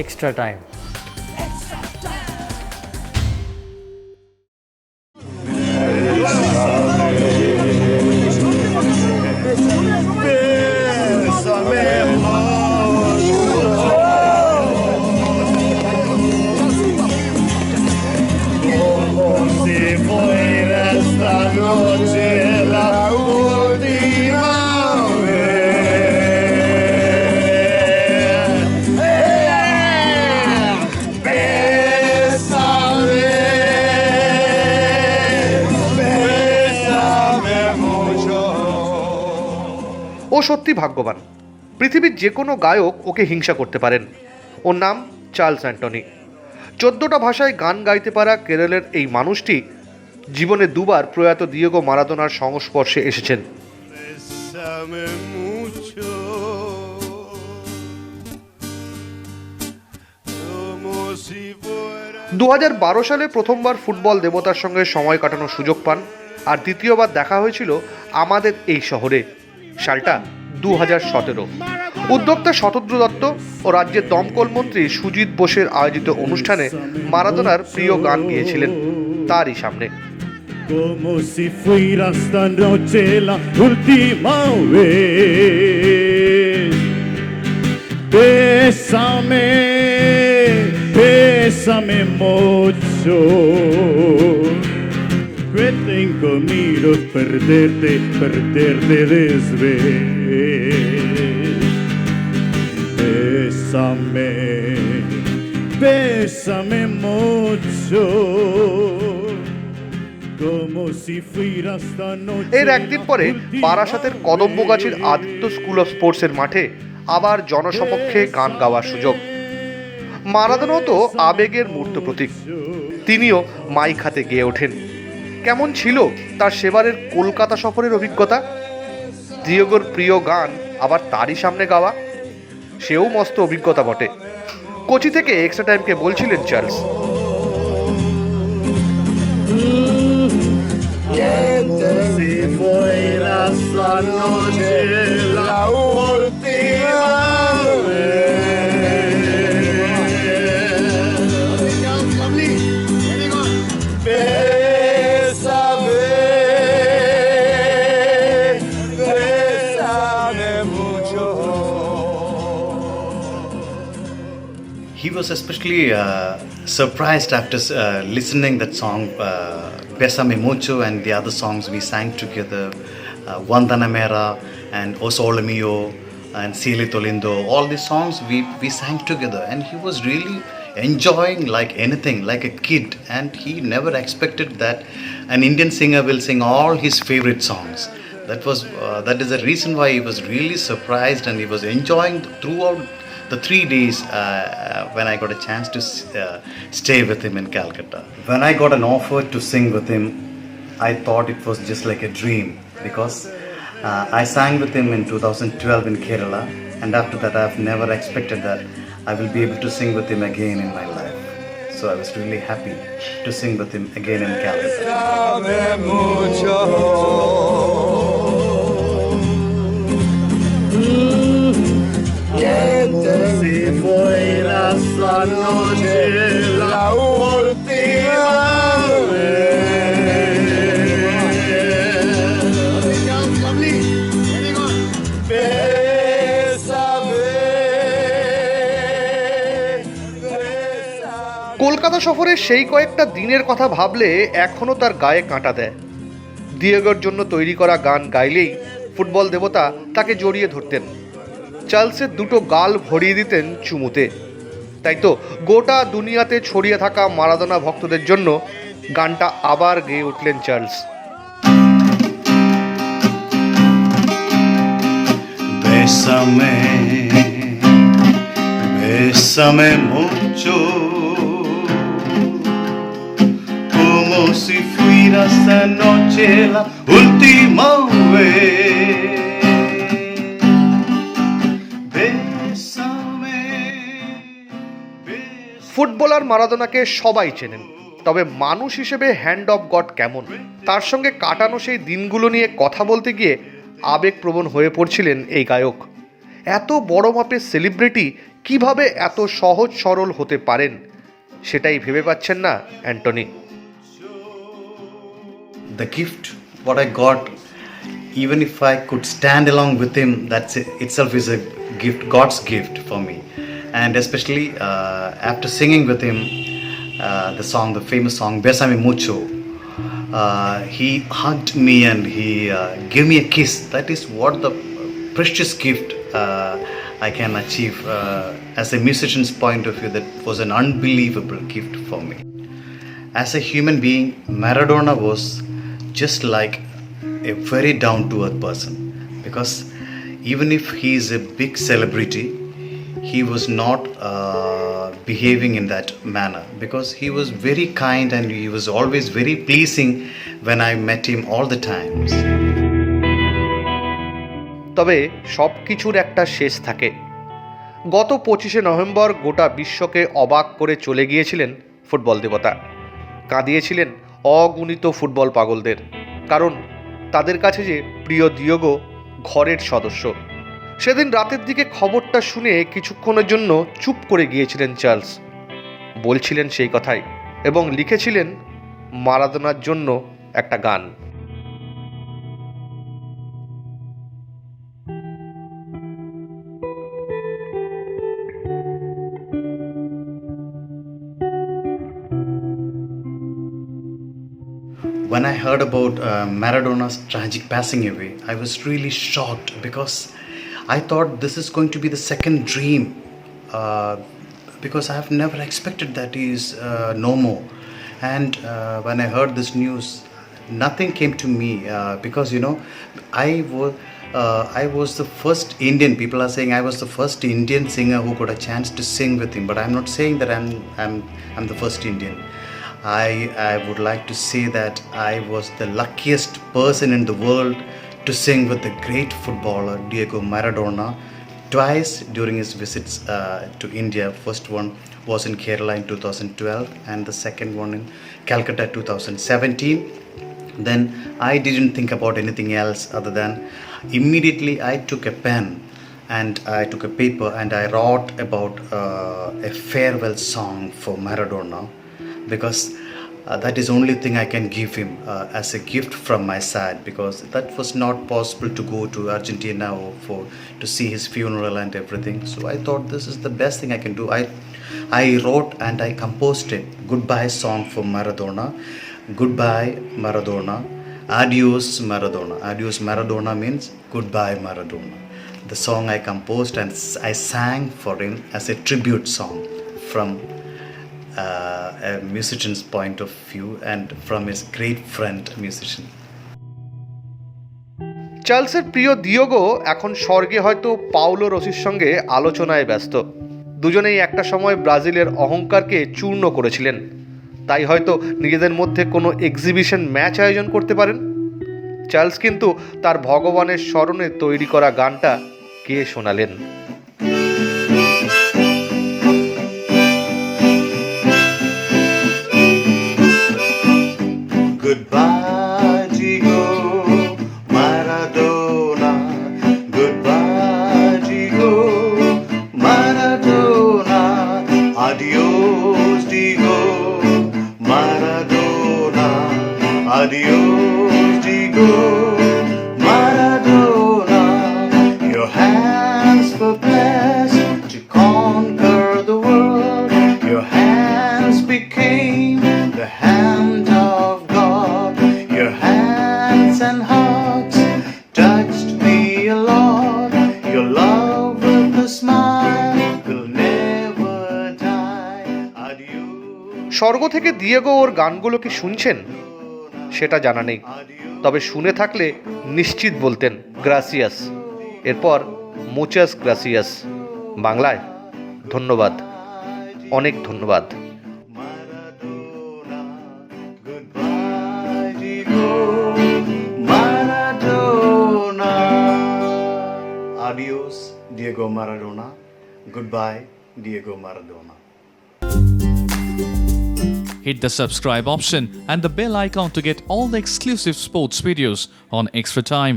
extra time. ও সত্যি ভাগ্যবান। পৃথিবীর যে কোনো গায়ক ওকে হিংসা করতে পারেন। ওর নাম চার্লস অ্যান্টনি। 14টা ভাষায় গান গাইতে পারা কেরলের এই মানুষটি জীবনে দুবার প্রয়াত দিয়েগো মারাদোনার সংস্পর্শে এসেছেন। 2012 সালে প্রথমবার ফুটবল দেবতার সঙ্গে সময় কাটানোর সুযোগ পান, আর দ্বিতীয়বার দেখা হয়েছিল আমাদের এই শহরে। সালটা 2017। উদ্যোক্তা শতদ্রু দত্ত ও রাজ্যের দমকল মন্ত্রী সুজিত বোসের আয়োজিত অনুষ্ঠানে মারাদোনার প্রিয় গান গিয়েছিলেন তারই সামনে। Como si fuera esta noche la última vez. Bésame, bésame mucho. Que tengo miedo perderte desvés. Bésame, bésame mucho. এর একদিন পরে বারাসাতের কদম্বগাছির আদিত্য স্কুল অফ স্পোর্টসের মাঠে আবার জনসমক্ষে গান গাওয়ার সুযোগ। মারাদোনাও তো আবেগের মূর্ত প্রতীক। তিনিও মাইক হাতে গেয়ে ওঠেন। কেমন ছিল তার সেবারের কলকাতা সফরের অভিজ্ঞতা? দিয়েগোর প্রিয় গান আবার তারই সামনে গাওয়া, সেও মস্ত অভিজ্ঞতা বটে। কোচি থেকে এক্সট্রা টাইমকে বলছিলেন Charles. Si fuera esta noche la última vez. Bésame, bésame mucho. He was especially surprised after listening that song Besame Mucho and the other songs we sang together, Vandana Mera and O Sole Mio and Sili Tolindo. All these songs we sang together, and he was really enjoying like anything, like a kid, and he never expected that an Indian singer will sing all his favorite songs. That is the reason why he was really surprised, and he was enjoying throughout the 3 days when I got a chance to stay with him in Calcutta. When I got an offer to sing with him, I thought it was just like a dream, because I sang with him in 2012 in Kerala, and after that I have never expected that I will be able to sing with him again in my life. So I was really happy to sing with him again in Calcutta. Si fuera esta noche la última Kolkata সফরের সেই কয়েকটা দিনের কথা ভাবলে এখনও তার গায়ে কাঁটা দেয়। দিয়েগোর জন্য তৈরি করা গান গাইলেই ফুটবল দেবতা তাকে জড়িয়ে ধরতেন, চার্লসের দুটো গাল ভরিয়ে দিতেন চুমুতে। তাই তো গোটা দুনিয়াতে ছড়িয়ে থাকা মারাদোনা ভক্তদের জন্য গানটা আবার গেয়ে উঠলেন Charles. Bésame, bésame mucho, como si fuera esta noche la última vez. Footballer মারাদোনাকে সবাই চেনেন, তবে মানুষ হিসেবে হ্যান্ড অফ গড কেমন, তার সঙ্গে কাটানো সেই দিনগুলো নিয়ে কথা বলতে গিয়ে আবেগপ্রবণ হয়ে পড়ছিলেন এই গায়ক। এত বড় মাপের সেলিব্রিটি কিভাবে এত সহজ সরল হতে পারেন সেটাই ভেবে পাচ্ছেন না Antony. The gift, what I got, even if I could stand along with him, that's itself is a gift, God's gift for me. And especially after singing with him the famous song Besame Mucho, he hugged me and he gave me a kiss. That is what the precious gift I can achieve as a musician's point of view. That was an unbelievable gift for me. As a human being, Maradona was just like a very down-to-earth person, because even if he is a big celebrity, he was not behaving in that manner, because he was very kind and he was always very pleasing when I met him all the times. তবে সব কিছুর একটা শেষ থাকে। গত 25শে November গোটা বিশ্বকে অবাক করে চলে গিয়েছিলেন ফুটবল দেবতা। কাঁদিয়েছিলেন অগণিত ফুটবল পাগলদের, কারণ তাদের কাছে যে প্রিয় দিয়েগো ঘরের সদস্য। সেদিন রাতের দিকে খবরটা শুনে কিছুক্ষণের জন্য চুপ করে গিয়েছিলেন চার্লস। বলছিলেন সেই কথাই এবং লিখেছিলেন মারাদোনার জন্য একটা গান। When I heard about Maradona's tragic passing away, I was really shocked, because I thought this is going to be the second dream, because I have never expected that he is no more. And when I heard this news, nothing came to me, because I was the first Indian. People are saying I was the first Indian singer who got a chance to sing with him, but I'm not saying that I'm the first Indian. I would like to say that I was the luckiest person in the world to sing with the great footballer Diego Maradona twice during his visits to India. First one was in Kerala in 2012 and the second one in Calcutta 2017. Then I didn't think about anything else other than immediately I took a pen and I took a paper and I wrote about a farewell song for Maradona, because that is only thing I can give him as a gift from my side, because that was not possible to go to Argentina or to see his funeral and everything. So I thought this is the best thing I can do. I wrote and I composed a goodbye song for Maradona. Goodbye Maradona, adios Maradona. Adios Maradona means goodbye Maradona. The song I composed and I sang for him as a tribute song from a musician's point of view and from his great friend musician. চার্লসের প্রিয় Diego এখন স্বর্গে হয়তো Paulo রসির সঙ্গে আলোচনায় ব্যস্ত। দুজনেই একটা সময় ব্রাজিলের অহংকারকে চূর্ণ করেছিলেন, তাই হয়তো নিজেদের মধ্যে কোনো এক্সিবিশন ম্যাচ আয়োজন করতে পারেন। চার্লস কিন্তু তার ভগবানের স্মরণে তৈরি করা গানটা গেয়ে শোনালেন। Goodbye, Diego Maradona. Goodbye, Diego Maradona. Adios, Diego Maradona. Adios, Diego Maradona. Your hands were blessed to conquer the world. Your hands became the hand of God. Your hands and hearts touched me a lot. Your love with a smile will never die. Adios. স্বর্গ থেকে Diego ওর গানগুলো কি শুনছেন সেটা জানা নেই, তবে শুনে থাকলে নিশ্চিত বলতেন গ্রাসিয়াস, এরপর মুচাস গ্রাসিয়াস, বাংলায় ধন্যবাদ, অনেক ধন্যবাদ। Maradona, goodbye, Diego Maradona. Adios, Diego Maradona. Goodbye, Diego Maradona. Hit the subscribe option and the bell icon to get all the exclusive sports videos on Extra Time.